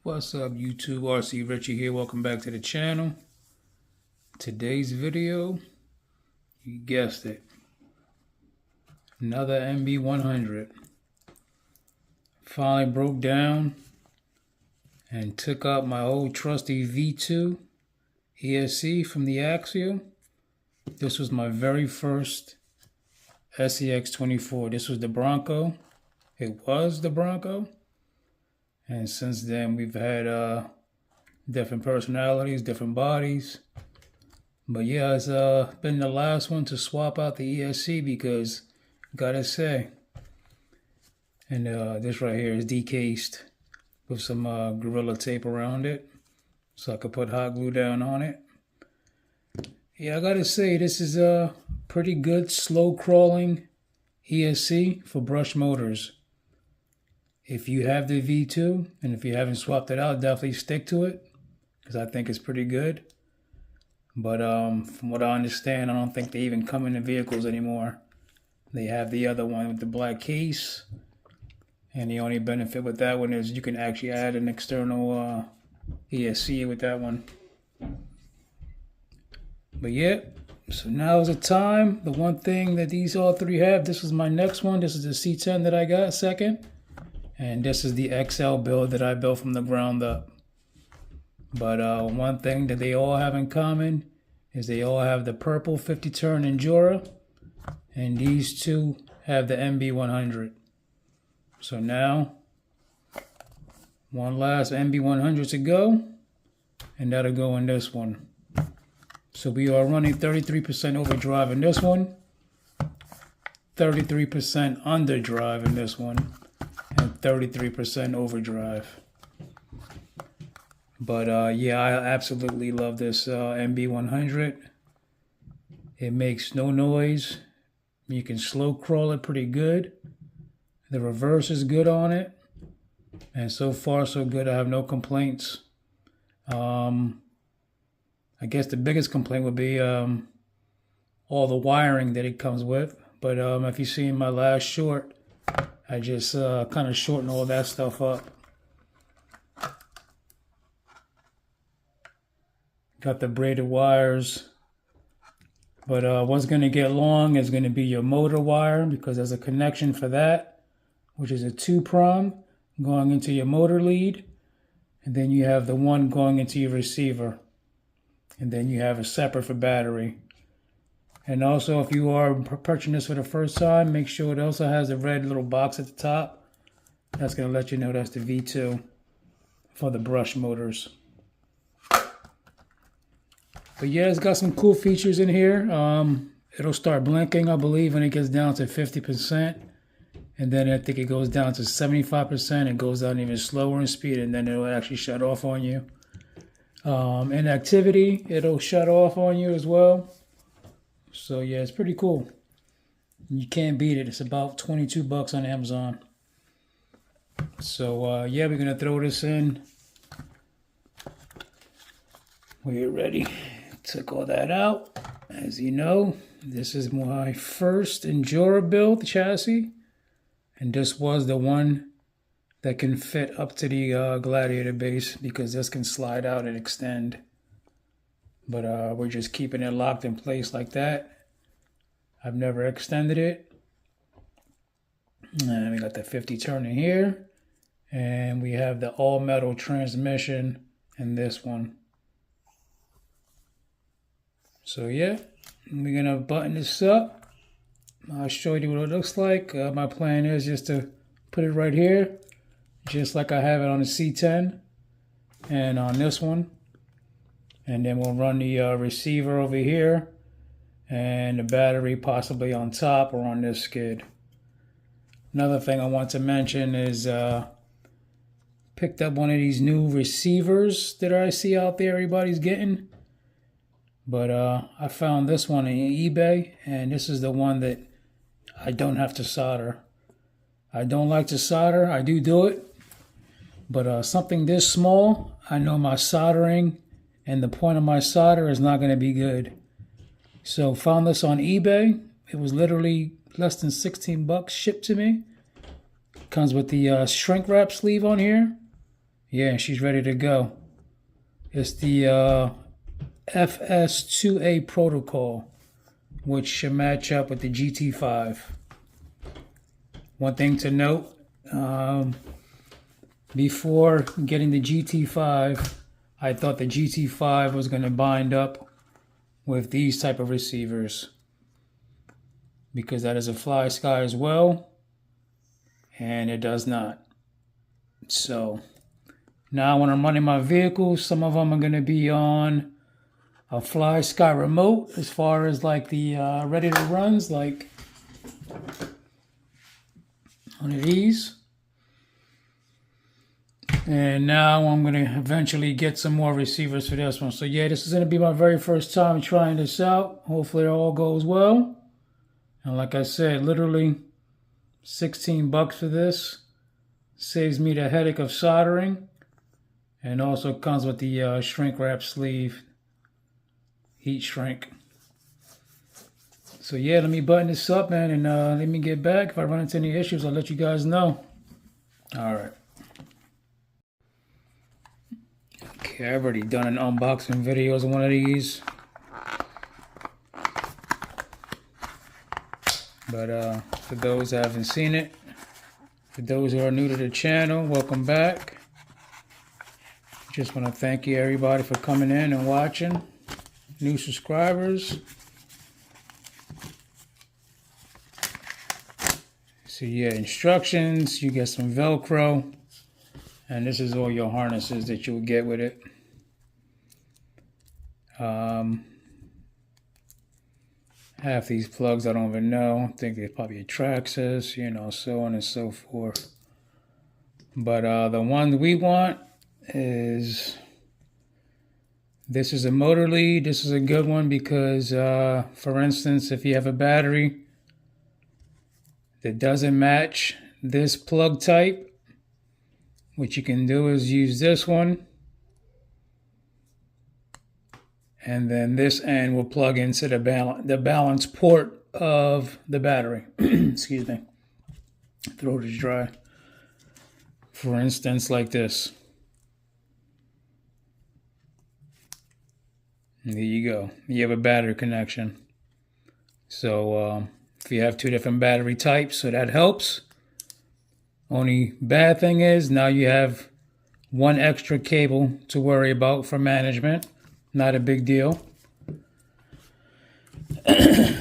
What's up YouTube, RC Richie here, welcome back to the channel. Today's video, you guessed it, another MB100. Finally broke down and took out my old trusty V2 ESC from the Axial. This was my very first SCX24. This was the Bronco. It was the Bronco. And since then, we've had different personalities, different bodies. But yeah, it's been the last one to swap out the ESC because, gotta say, and this right here is decased with some Gorilla tape around it, so I could put hot glue down on it. Yeah, I gotta say, this is a pretty good slow crawling ESC for brush motors. If you have the V2, and if you haven't swapped it out, definitely stick to it, because I think it's pretty good. But from what I understand, I don't think they even come in the vehicles anymore. They have the other one with the black case, and the only benefit with that one is you can actually add an external ESC with that one. But yeah, so now is the time. The one thing that these all three have, this is my next one. This is the C10 that I got second. And this is the XL build that I built from the ground up. But one thing that they all have in common is they all have the purple 50 turn Injora. And these two have the MB100. So now, one last MB100 to go. And that'll go in this one. So we are running 33% overdrive in this one. 33% underdrive in this one. And 33% overdrive. But yeah, I absolutely love this MB100. It makes no noise. You can slow crawl it pretty good. The reverse is good on it. And so far so good, I have no complaints. I guess the biggest complaint would be all the wiring that it comes with. But if you see in my last short, I just kind of shorten all that stuff up. Got the braided wires. But what's going to get long is going to be your motor wire, because there's a connection for that, which is a 2-prong going into your motor lead. And then you have the one going into your receiver. And then you have a separate for battery. And also, if you are purchasing this for the first time, make sure it also has a red little box at the top. That's going to let you know that's the V2 for the brush motors. But yeah, it's got some cool features in here. It'll start blinking, I believe, when it gets down to 50%. And then I think it goes down to 75%. It goes down even slower in speed, and then it'll actually shut off on you. In activity, it'll shut off on you as well. So yeah, it's pretty cool. You can't beat it. It's about 22 bucks on Amazon. So yeah, we're gonna throw this in. We're ready. Took all that out. As you know, this is my first Injora build chassis, and this was the one that can fit up to the Gladiator base, because this can slide out and extend. But we're just keeping it locked in place like that. I've never extended it. And we got the 50 turn in here. And we have the all metal transmission in this one. So yeah, we're gonna button this up. I'll show you what it looks like. My plan is just to put it right here, just like I have it on the C10 and on this one. And then we'll run the receiver over here and the battery possibly on top or on this skid. Another thing I want to mention is picked up one of these new receivers that I see out there everybody's getting. But I found this one on eBay, and this is the one that I don't have to solder. I don't like to solder. I do it. But something this small, I know my soldering and the point of my solder is not going to be good. So found this on eBay. It was literally less than 16 bucks shipped to me. Comes with the shrink wrap sleeve on here. Yeah, she's ready to go. It's the FS2A protocol, which should match up with the GT5. One thing to note, before getting the GT5, I thought the GT5 was going to bind up with these type of receivers, because that is a Fly Sky as well, and it does not. So now when I'm running my vehicles, some of them are going to be on a Fly Sky remote, as far as like the ready to runs, like one of these. And now I'm going to eventually get some more receivers for this one. So yeah, this is going to be my very first time trying this out. Hopefully it all goes well. And like I said, literally $16 for this. Saves me the headache of soldering. And also comes with the shrink wrap sleeve. Heat shrink. So yeah, let me button this up, man, and let me get back. If I run into any issues, I'll let you guys know. All right. Okay, I've already done an unboxing video of one of these. But for those that haven't seen it, for those who are new to the channel, welcome back. Just want to thank you everybody for coming in and watching. New subscribers. So yeah, instructions, you get some Velcro, and this is all your harnesses that you will get with it. Half these plugs I don't even know. I think they're probably a Traxxas, you know, so on and so forth. But the one we want is, this is a motor lead. This is a good one because, for instance, if you have a battery that doesn't match this plug type, what you can do is use this one, and then this end will plug into the balance port of the battery. Excuse me. Throat is dry. For instance, like this. And there you go. You have a battery connection. So if you have two different battery types, so that helps. Only bad thing is now you have one extra cable to worry about for management. Not a big deal.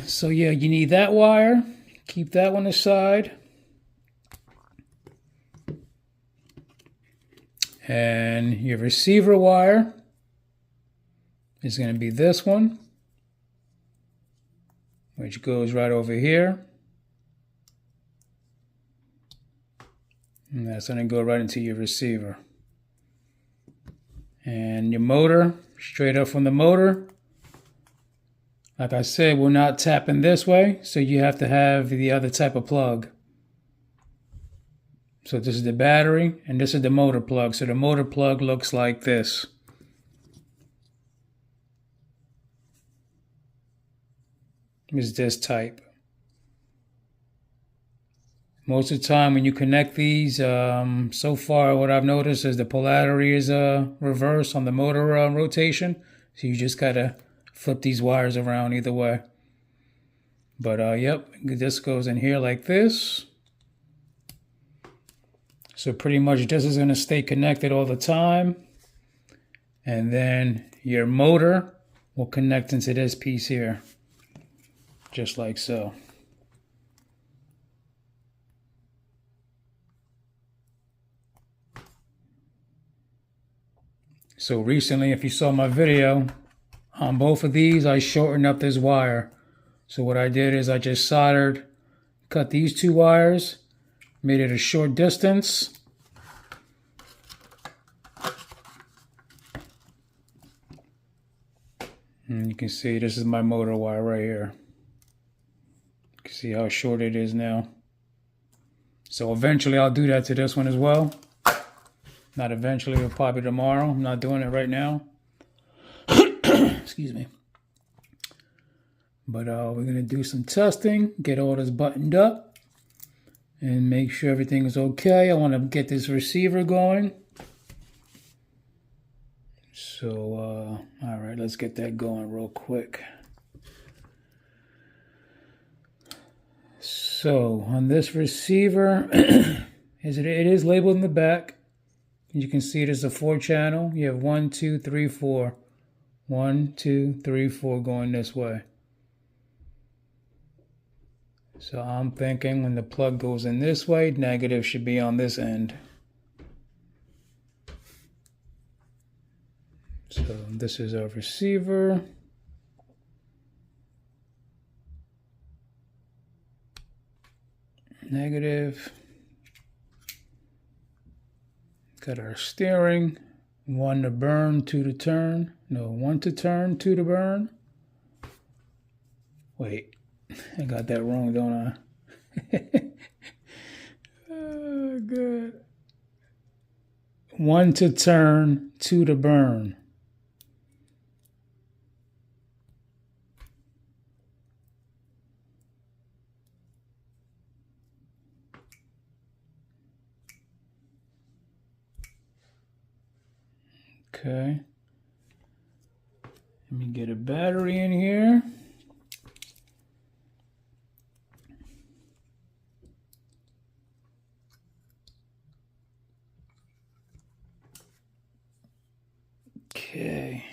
So yeah, you need that wire. Keep that one aside. And your receiver wire is going to be this one, which goes right over here. And that's going to go right into your receiver. And your motor, straight up from the motor. Like I said, we're not tapping this way, so you have to have the other type of plug. So this is the battery, and this is the motor plug. So the motor plug looks like this. Is this type. Most of the time when you connect these, so far what I've noticed is the polarity is reverse on the motor rotation. So you just gotta flip these wires around either way. But yep, this goes in here like this. So pretty much this is gonna stay connected all the time. And then your motor will connect into this piece here. Just like so. So recently, if you saw my video, on both of these, I shortened up this wire. So what I did is I just soldered, cut these two wires, made it a short distance. And you can see this is my motor wire right here. You can see how short it is now. So eventually I'll do that to this one as well. Not eventually, but probably tomorrow. I'm not doing it right now. Excuse me. But we're going to do some testing, get all this buttoned up, and make sure everything is okay. I want to get this receiver going. So, all right, let's get that going real quick. So on this receiver, it is labeled in the back. You can see it as a 4-channel. You have 1, 2, 3, 4. 1, 2, 3, 4 going this way. So I'm thinking when the plug goes in this way, negative should be on this end. So this is our receiver. Negative. Got our steering. 1 to burn, 2 to turn. No, 1 to turn, 2 to burn. Wait, I got that wrong, don't I? Oh, good. 1 to turn, 2 to burn. Okay. Let me get a battery in here. Okay.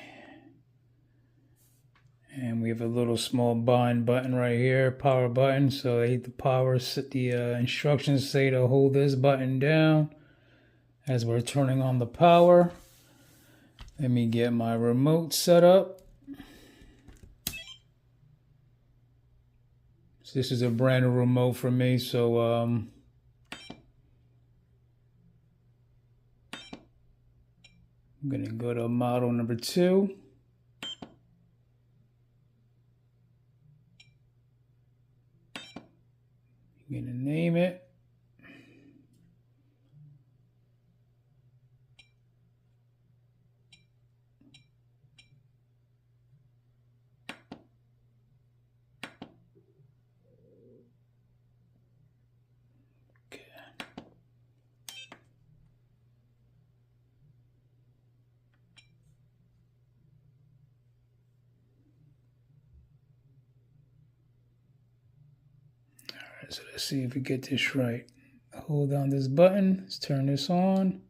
And we have a little small bind button right here, power button. So the power, the instructions say to hold this button down as we're turning on the power. Let me get my remote set up. So this is a brand new remote for me, so I'm gonna go to model number 2. I'm gonna name it. So let's see if we get this right. Hold down this button. Let's turn this on.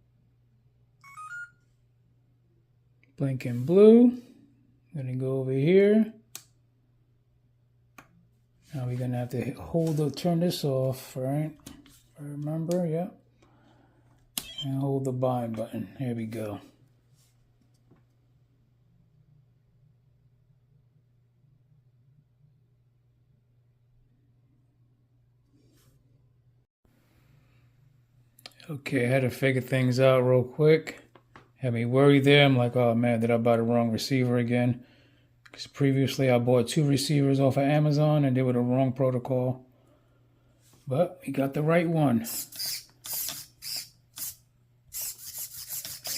Blinking blue. I'm gonna go over here. Now we're gonna have to turn this off, right? Remember, yeah. And hold the bind button. Here we go. Okay, I had to figure things out real quick. Had me worried there. I'm like, oh man, did I buy the wrong receiver again? Because previously I bought 2 receivers off of Amazon and they were the wrong protocol. But we got the right one.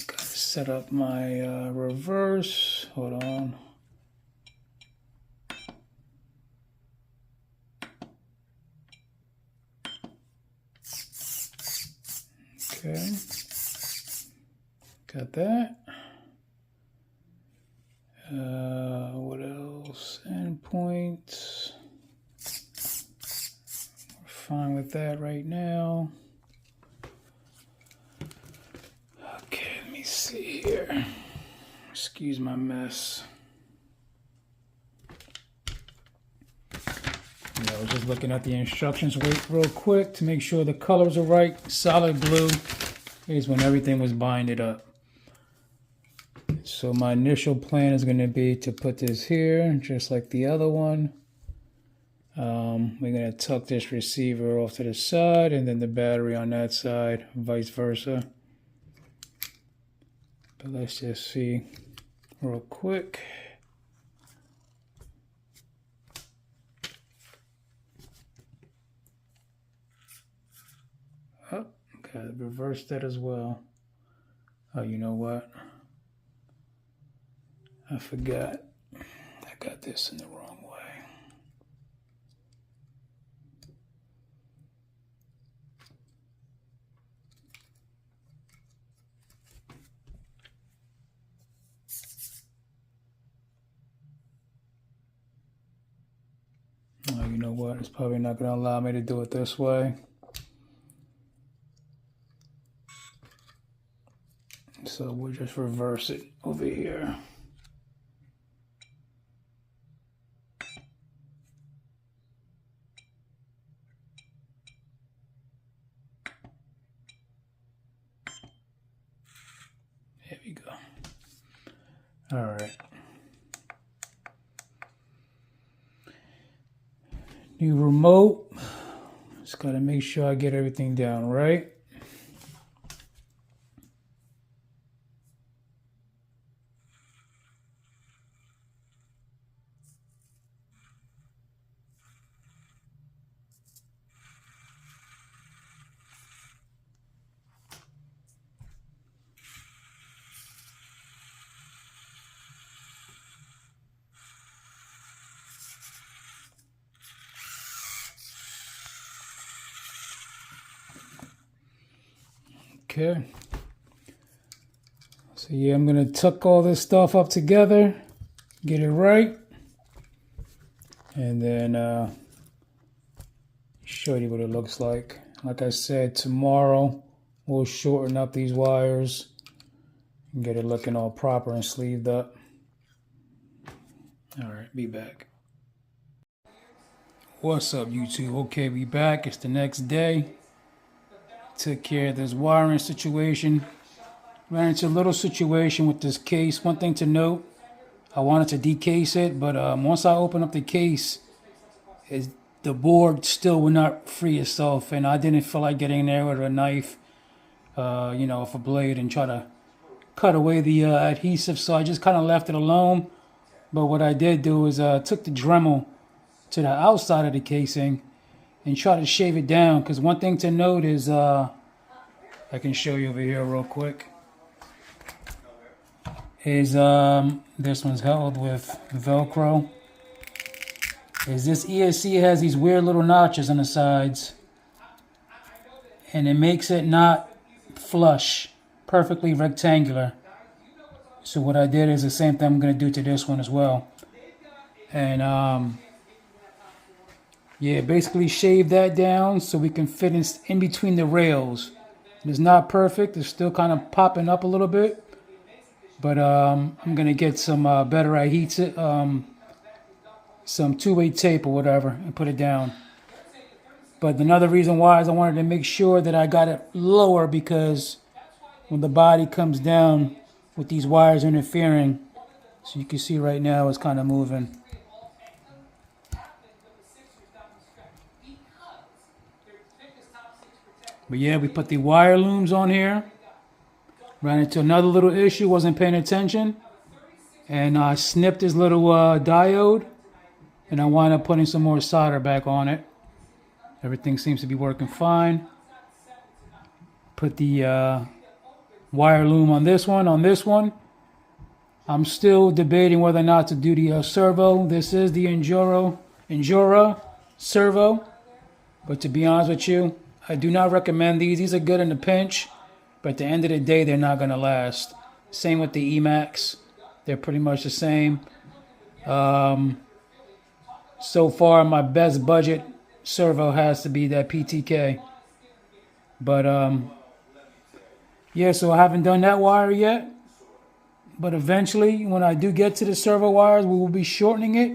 Gotta set up my reverse. Hold on. Okay. Got that. What else? Endpoints. We're fine with that right now. Okay, let me see here. Excuse my mess. I was just looking at the instructions real quick to make sure the colors are right. Solid blue is when everything was binded up. So my initial plan is going to be to put this here, just like the other one. We're going to tuck this receiver off to the side and then the battery on that side, vice versa. But let's just see real quick. Oh, gotta reverse that as well. Oh, you know what? I forgot. I got this in the wrong way. You know what? It's probably not going to allow me to do it this way. So we'll just reverse it over here. There we go. All right. New remote. Just got to make sure I get everything down right. Okay. So yeah, I'm going to tuck all this stuff up together, get it right, and then show you what it looks like. Like I said, tomorrow we'll shorten up these wires and get it looking all proper and sleeved up. All right, be back. What's up, YouTube? Okay, we back. It's the next day. Took care of this wiring situation. Ran into a little situation with this case. One thing to note, I wanted to decase it, but once I opened up the case, the board still would not free itself, and I didn't feel like getting in there with a knife, you know, with a blade and try to cut away the adhesive, so I just kind of left it alone. But what I did do is took the Dremel to the outside of the casing and try to shave it down, because one thing to note is, I can show you over here real quick, is this one's held with Velcro, is this ESC has these weird little notches on the sides, and it makes it not flush, perfectly rectangular. So what I did is the same thing I'm going to do to this one as well. And yeah, basically shave that down so we can fit in between the rails. It's not perfect. It's still kind of popping up a little bit. But I'm going to get some better adhesive, some two-way tape or whatever, and put it down. But another reason why is I wanted to make sure that I got it lower, because when the body comes down with these wires interfering, so you can see right now it's kind of moving. But yeah, we put the wire looms on here. Ran into another little issue, wasn't paying attention. And I snipped this little diode. And I wound up putting some more solder back on it. Everything seems to be working fine. Put the wire loom on this one. I'm still debating whether or not to do the servo. This is the Injora servo. But to be honest with you, I do not recommend these. These are good in the pinch, but at the end of the day, they're not going to last. Same with the Emax. They're pretty much the same. So far, my best budget servo has to be that PTK. But, yeah, so I haven't done that wire yet. But eventually, when I do get to the servo wires, we will be shortening it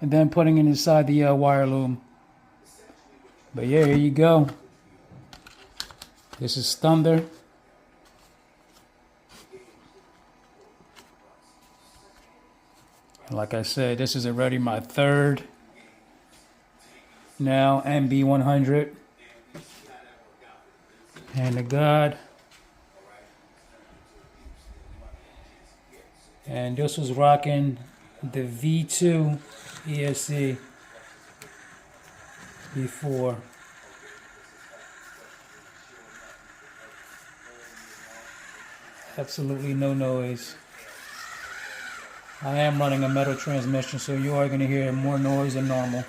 and then putting it inside the wire loom. But yeah, here you go. This is Thunder. And like I said, this is already my third now MB100. Hand to God. And this was rocking the V2 ESC before. Absolutely no noise. I am running a metal transmission, so you are going to hear more noise than normal.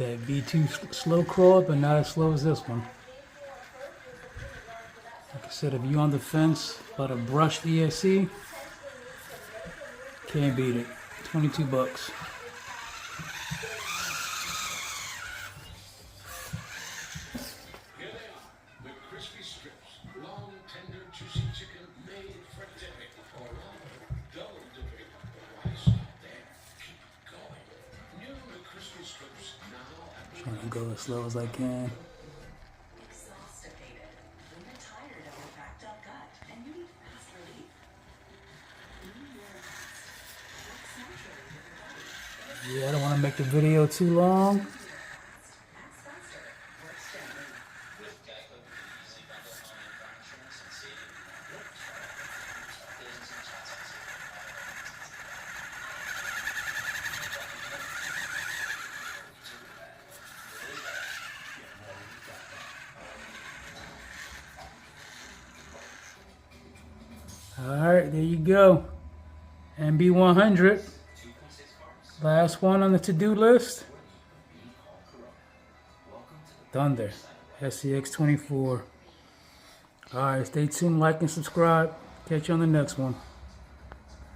that V2 slow crawl, but not as slow as this one. Like I said, if you're on the fence about a brushed ESC, can't beat it. 22 bucks. Trying to go as slow as I can. Yeah, I don't want to make the video too long. Alright, there you go. MB100. Last one on the to-do list. Thunder. SCX24. Alright, stay tuned, like and subscribe. Catch you on the next one.